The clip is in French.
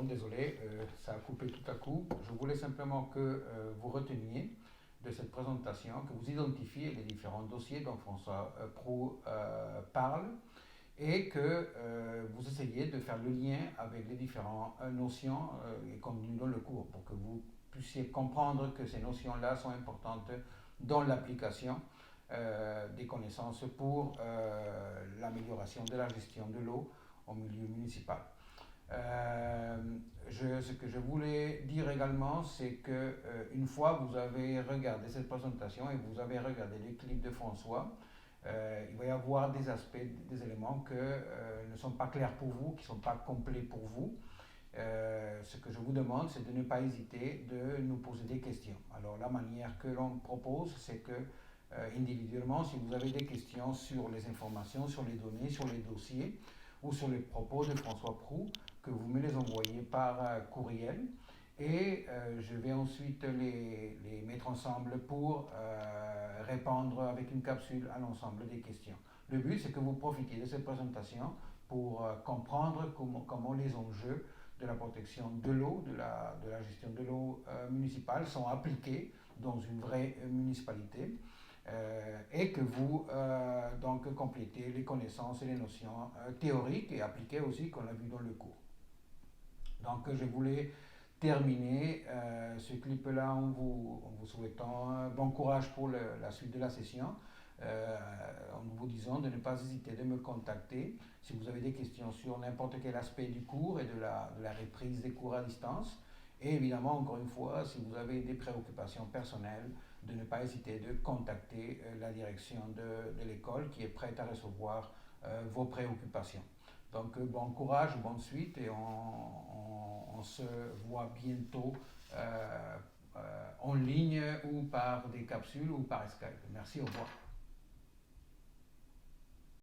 Pardon, désolé, ça a coupé tout à coup. Je voulais simplement que vous reteniez de cette présentation, que vous identifiez les différents dossiers dont François Prou parle et que vous essayiez de faire le lien avec les différentes notions et contenues dans le cours pour que vous puissiez comprendre que ces notions-là sont importantes dans l'application des connaissances pour l'amélioration de la gestion de l'eau au milieu municipal. Ce que je voulais dire également, c'est que une fois vous avez regardé cette présentation et vous avez regardé les clips de François, il va y avoir des aspects, des éléments qui ne sont pas clairs pour vous, qui ne sont pas complets pour vous. Ce que je vous demande, c'est de ne pas hésiter de nous poser des questions. Alors la manière que l'on propose, c'est que individuellement, si vous avez des questions sur les informations, sur les données, sur les dossiers ou sur les propos de François Prou, que vous me les envoyez par courriel et je vais ensuite les mettre ensemble pour répondre avec une capsule à l'ensemble des questions. Le but, c'est que vous profitiez de cette présentation pour comprendre comment les enjeux de la protection de l'eau, de la gestion de l'eau municipale sont appliqués dans une vraie municipalité et que vous donc complétez les connaissances et les notions théoriques et appliquées aussi qu'on a vu dans le cours. Donc je voulais terminer ce clip-là en vous souhaitant bon courage pour la suite de la session, en vous disant de ne pas hésiter de me contacter si vous avez des questions sur n'importe quel aspect du cours et de la reprise des cours à distance. Et évidemment, encore une fois, si vous avez des préoccupations personnelles, de ne pas hésiter de contacter la direction de l'école qui est prête à recevoir vos préoccupations. Donc bon courage, bonne suite et on se voit bientôt en ligne ou par des capsules ou par Skype. Merci, au revoir.